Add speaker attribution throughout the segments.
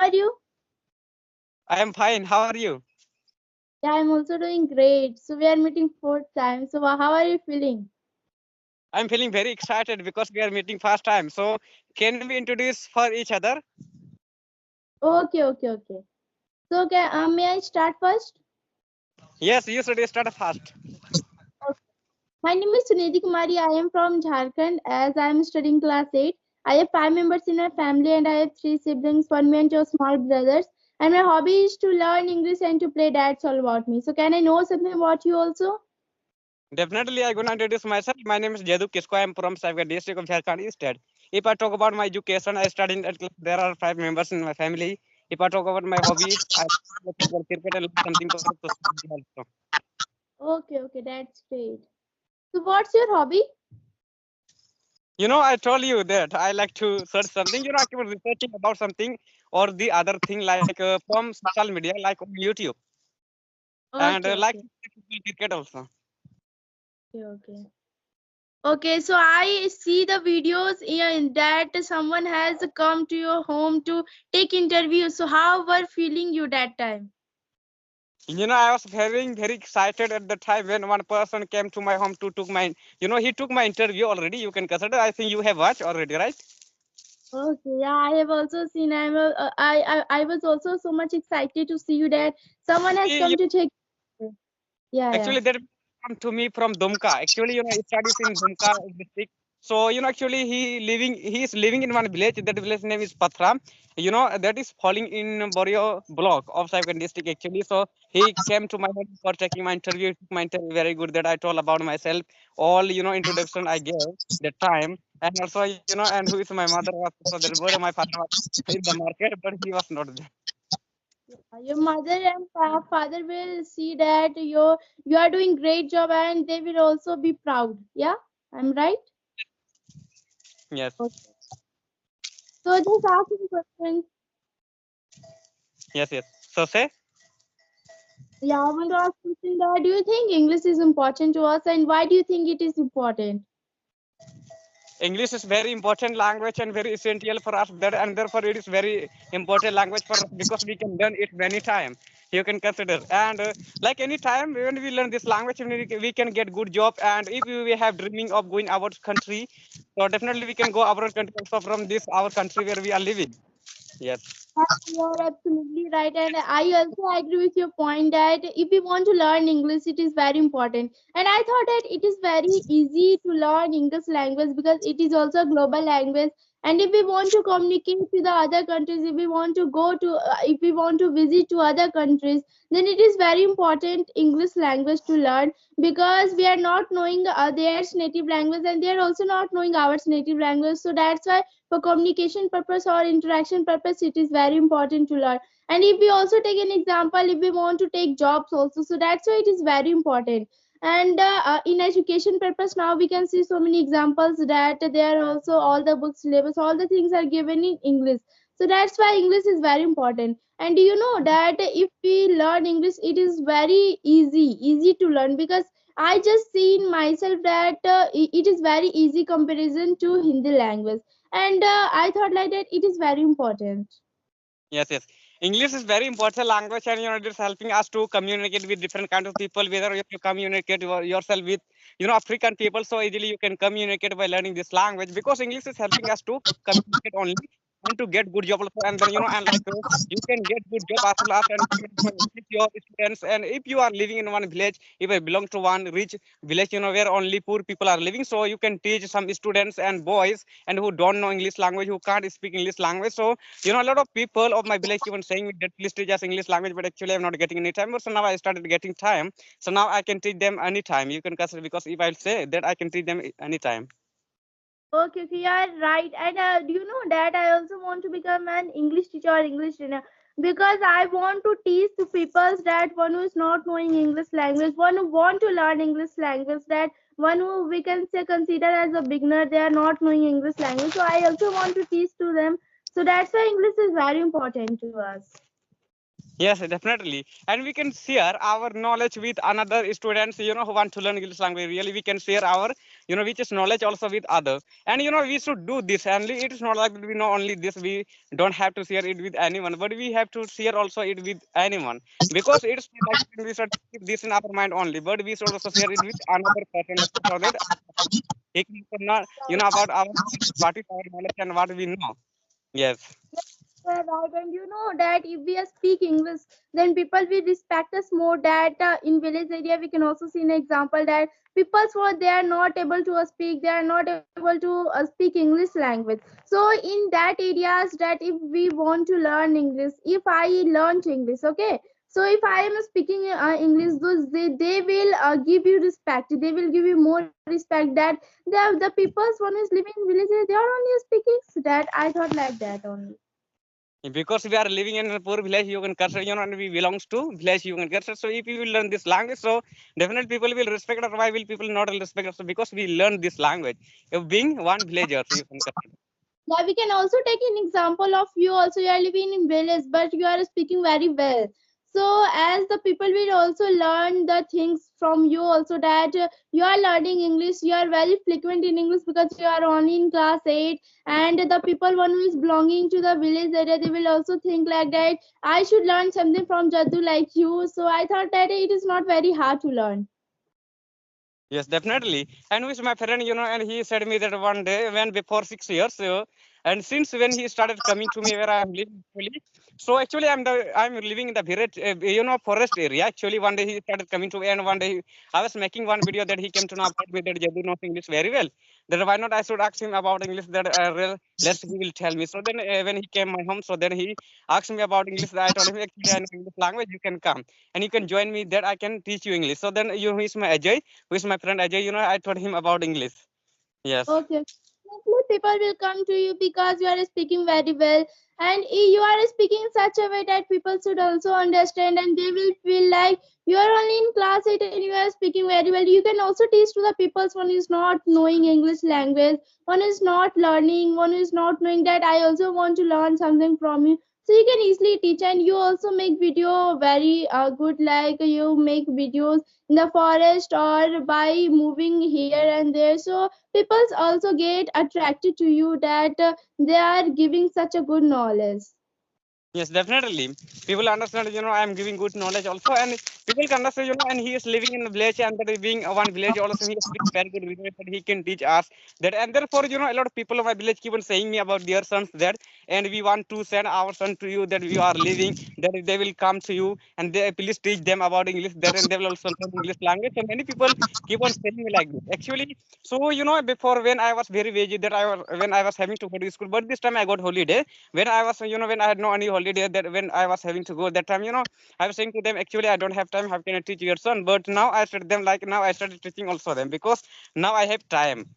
Speaker 1: are you?
Speaker 2: I am fine. How are you?
Speaker 1: Yeah, I'm also doing great. So we are meeting fourth time. So how are you feeling?
Speaker 2: I'm feeling very excited because we are meeting first time. So can we introduce for each other?
Speaker 1: Okay. So may I start first?
Speaker 2: Yes, you should start first.
Speaker 1: Okay. My name is Sunidhi Kumari. I am from Jharkhand as I am studying class 8. I have 5 members in my family and I have 3 siblings, one me and 2 small brothers. And my hobby is to learn English and to play. That's all about me. So can I know something about you also?
Speaker 2: Definitely, I'm going to introduce myself. My name is Jadu Kisko. I'm from Saivga district of Jharkhand State. If I talk about my education, I studied at there are 5 members in my family. If I talk about my hobbies, I play football, cricket, and something for society also.
Speaker 1: Okay, that's great. So what's your hobby?
Speaker 2: I told you that I like to search something. I keep researching about something or the other thing like from social media, like on YouTube, and
Speaker 1: Okay,
Speaker 2: like
Speaker 1: okay.
Speaker 2: cricket also.
Speaker 1: Okay. Okay, so I see the videos in that someone has come to your home to take interview. So how were feeling you that time?
Speaker 2: I was very excited at the time when one person came to my home to took my, he took my interview already. You can consider. I think you have watched already, right?
Speaker 1: Okay, yeah, I have also seen. I was also so much excited to see you that someone has
Speaker 2: Actually,
Speaker 1: come to take. Yeah.
Speaker 2: Actually, that come to me from Dumka. Actually, he studies in Dumka district. So, he is living in one village. That village name is Patra. That is falling in Borio block of Saipan district actually. So he came to my home for taking my interview. He took my interview very good that I told about myself. All, introduction I gave that time. And also, and who is my mother was also there. Both my father was in the market, but he was not there.
Speaker 1: Your mother and father will see that you are doing great job and they will also be proud. Yeah, I'm right.
Speaker 2: Yes.
Speaker 1: Okay. So just ask me questions.
Speaker 2: Yes. So say.
Speaker 1: Yeah, I want to ask question that do you think English is important to us and why do you think it is important?
Speaker 2: English is very important language and very essential for us that and therefore it is very important language for us because we can learn it many time. You can consider and like any time when we learn this language we can get good job and if we have dreaming of going out country, so definitely we can go abroad country also from this our country where we are living. Yes.
Speaker 1: You are absolutely right, and I also agree with your point that if we want to learn English, it is very important. And I thought that it is very easy to learn English language because it is also a global language. And if we want to communicate with the other countries, if we want to go to, if we want to visit to other countries, then it is very important English language to learn because we are not knowing their native language and they are also not knowing our native language. So that's why for communication purpose or interaction purpose it is very important to learn. And if we also take an example, if we want to take jobs also, so that's why it is very important. And in education purpose now we can see so many examples that there are also all the books syllabus all the things are given in English. So that's why English is very important. And do you know that if we learn English it is very easy to learn because I just see in myself that it is very easy comparison to Hindi language. And I thought like that it is very important.
Speaker 2: Yes. English is very important language, and it is helping us to communicate with different kind of people. Whether you communicate yourself with African people, so easily you can communicate by learning this language because English is helping us to communicate only and to get good job also. And then and like you can get good job as well as and you can teach your students. And if you are living in one village, if I belong to one rich village, where only poor people are living, so you can teach some students and boys and who don't know English language, who can't speak English language. So a lot of people of my village even saying that please teach us English language, but actually I'm not getting any time. But so now I started getting time. So now I can teach them anytime. You can consider because if I say that I can teach them anytime.
Speaker 1: Okay, yeah, right. And do you know that I also want to become an English teacher or English trainer because I want to teach to people that one who is not knowing English language, one who want to learn English language, that one who we can say consider as a beginner, they are not knowing English language. So I also want to teach to them. So that's why English is very important to us.
Speaker 2: Yes, definitely. And we can share our knowledge with another students, who want to learn English language. Really, we can share our which is knowledge also with others. And we should do this, and it is not like we know only this, we don't have to share it with anyone, but we have to share also it with anyone, because it's not like we should keep this in our mind only, but we should also share it with another person also, so that he can also know, about our what is our knowledge and what we know. Yes.
Speaker 1: Right, and you know that if we speak English, then people will respect us more. That in village area, we can also see an example that people who they are not able to speak, they are not able to speak English language. So in that areas, that if we want to learn English, if I learn English, okay. So if I am speaking English, those they will give you respect. They will give you more respect. That the people one is living in villages, they are only speaking. So that I thought like that only.
Speaker 2: Because we are living in a poor village, you can curse, and we belongs to village, you can curse. So if you will learn this language, so definitely people will respect us. Why will people not respect us? Because we learn this language. If being one villager, so you can curse.
Speaker 1: Yeah, we can also take an example of you also. You are living in village, but you are speaking very well. So as the people will also learn the things from you also, that you are learning English, you are very fluent in English because you are only in class 8, and the people one who is belonging to the village area, they will also think like that I should learn something from Jaddu like you. So I thought that it is not very hard to learn.
Speaker 2: Yes, definitely. And with my friend, and he said me that one day when before 6 years, and since when he started coming to me where I am living actually, so actually I'm living in the village, forest area. Actually, one day he started coming to me, and one day I was making one video that he came to know about me that Jadu knows English very well. That why not I should ask him about English, that let's he will tell me. So then when he came my home, so then he asked me about English. I told him actually I know English language. You can come and you can join me. That I can teach you English. So then he's my Ajay, who is my friend Ajay. I told him about English. Yes.
Speaker 1: Okay. Definitely people will come to you because you are speaking very well, and you are speaking in such a way that people should also understand, and they will feel like you are only in class 8 and you are speaking very well. You can also teach to the people one is not knowing English language, one is not learning, one is not knowing that I also want to learn something from you. So you can easily teach, and you also make video very good, like you make videos in the forest or by moving here and there. So people also get attracted to you, that they are giving such a good knowledge.
Speaker 2: Yes, definitely. People understand, I am giving good knowledge also, and people can understand, and he is living in a village, and that is being one village also, he speaks very good English, that he can teach us that, and therefore, a lot of people of my village keep on saying me about their sons that, and we want to send our son to you, that you are living, that they will come to you, and they please teach them about English, that, and they will also learn English language. So many people keep on saying me like this. Actually, so before when I was very busy, that when I was having to go to school, but this time I got holiday when I was, when I had no any holiday, that when I was having to go that time, I was saying to them, actually, I don't have time. How can I teach your son? But now I started them like now I started teaching also them because now I have time.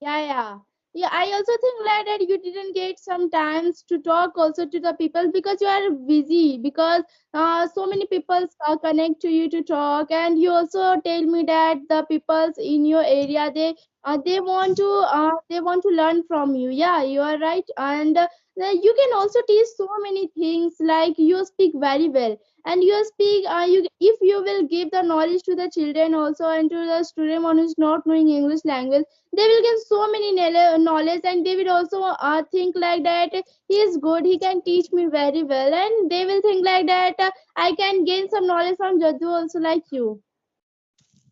Speaker 1: Yeah, yeah. Yeah, I also think like that you didn't get some times to talk also to the people because you are busy, because so many people connect to you to talk. And you also tell me that the peoples in your area, they want to learn from you. Yeah, you are right. And then you can also teach so many things, like you speak very well, and you speak you if you will give the knowledge to the children also, and to the student one who is not knowing English language, they will get so many knowledge, and they will also think like that he is good, he can teach me very well, and they will think like that I can gain some knowledge from Jaddu also like you.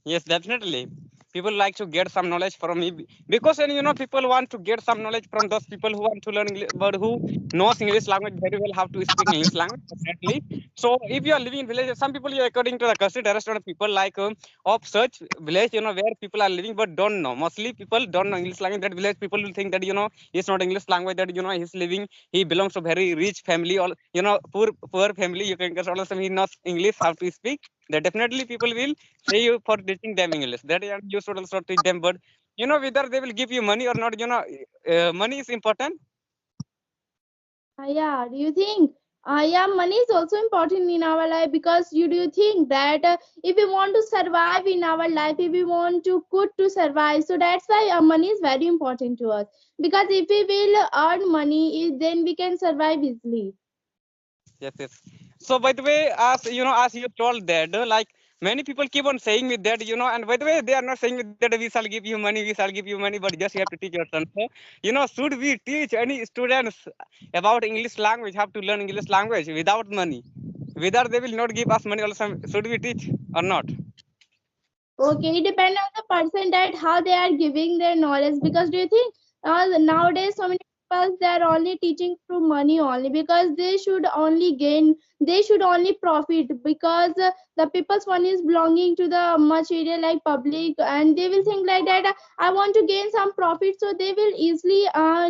Speaker 2: Yes, definitely. People like to get some knowledge from me because, and people want to get some knowledge from those people who want to learn English, but who knows English language very well, how to speak English language. Definitely. So, if you are living in villages, some people, according to the custom, there are sort of people like of such village, where people are living but don't know. Mostly, people don't know English language. That village people will think that it's not English language. That he's living, he belongs to very rich family, or poor family. You can guess also he knows English, how to speak. That definitely people will say you for teaching them English. That you should also teach them. But whether they will give you money or not, money is important.
Speaker 1: Yeah, do you think yeah, money is also important in our life, because you do think that if we want to survive in our life, if we want to good to survive, so that's why money is very important to us, because if we will earn money, then we can survive easily.
Speaker 2: Yes, yes. So by the way, as as you told that, like Many people keep on saying with that, and by the way, they are not saying with that we shall give you money, we shall give you money, but just you have to teach your son. So, should we teach any students about English language, have to learn English language without money? Whether they will not give us money also, should we teach or not?
Speaker 1: Okay, it depends on the person that how they are giving their knowledge. Because do you think nowadays so many people they are only teaching through money only, because they should only gain, they should only profit, because the people's money is belonging to the much area like public, and they will think like that, I want to gain some profit, so they will easily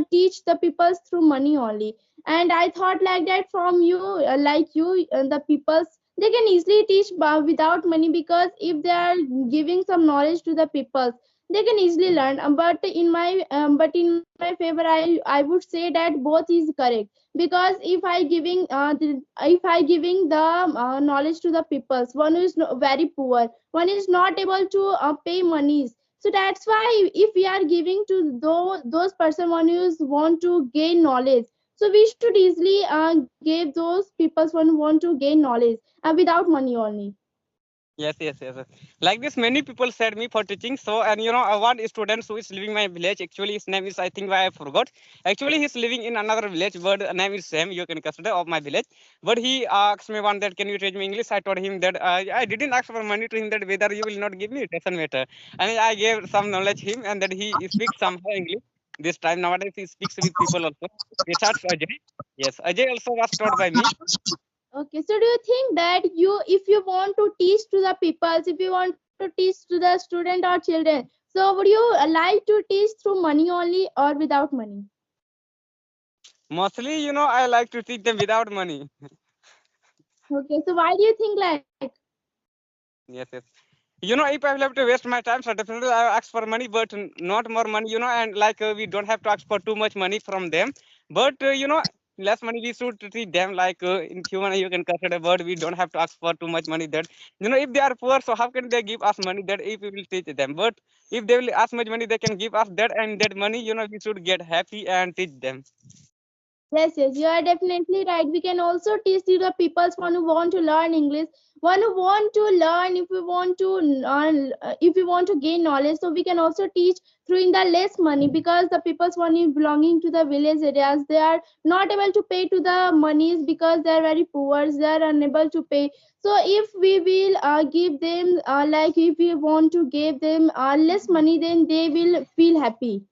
Speaker 1: teach the people's through money only. And I thought like that from you, like you, the people's, they can easily teach without money, because if they are giving some knowledge to the people, they can easily learn. But in my favor, I would say that both is correct. Because if I giving the knowledge to the peoples, one who is very poor, one is not able to pay monies. So that's why if we are giving to those person one who is want to gain knowledge, so we should easily give those people one who want to gain knowledge without money only.
Speaker 2: Yes, yes, yes, yes. Like this, many people said me for teaching. So, and one student who is living my village. Actually, his name is, I think why I forgot. Actually, he's living in another village, but the name is same. You can consider of my village. But he asked me one that, can you teach me English? I told him that I didn't ask for money to him, that whether you will not give me, it doesn't matter. And I gave some knowledge him, and that he speaks somehow English. This time nowadays he speaks with people also. He starts Ajay. Yes, Ajay also was taught by me.
Speaker 1: Okay, so do you think that if you want to teach to the peoples, if you want to teach to the student or children, so would you like to teach through money only or without money?
Speaker 2: Mostly, I like to teach them without money.
Speaker 1: Okay, so why do you think like?
Speaker 2: Yes, yes. If I will have to waste my time, so definitely I ask for money, but not more money, and like we don't have to ask for too much money from them. But, less money we should treat them like in human, you can consider, but we don't have to ask for too much money that, if they are poor, so how can they give us money that if we will teach them? But if they will ask much money, they can give us that, and that money, we should get happy and teach them.
Speaker 1: Yes, yes, you are definitely right. We can also teach to the peoples one who want to learn English, one who want to learn. If we want to gain knowledge, so we can also teach through in the less money, because the peoples one is belonging to the village areas, they are not able to pay to the monies because they are very poor. They are unable to pay. So if we will give them if we want to give them less money, then they will feel happy.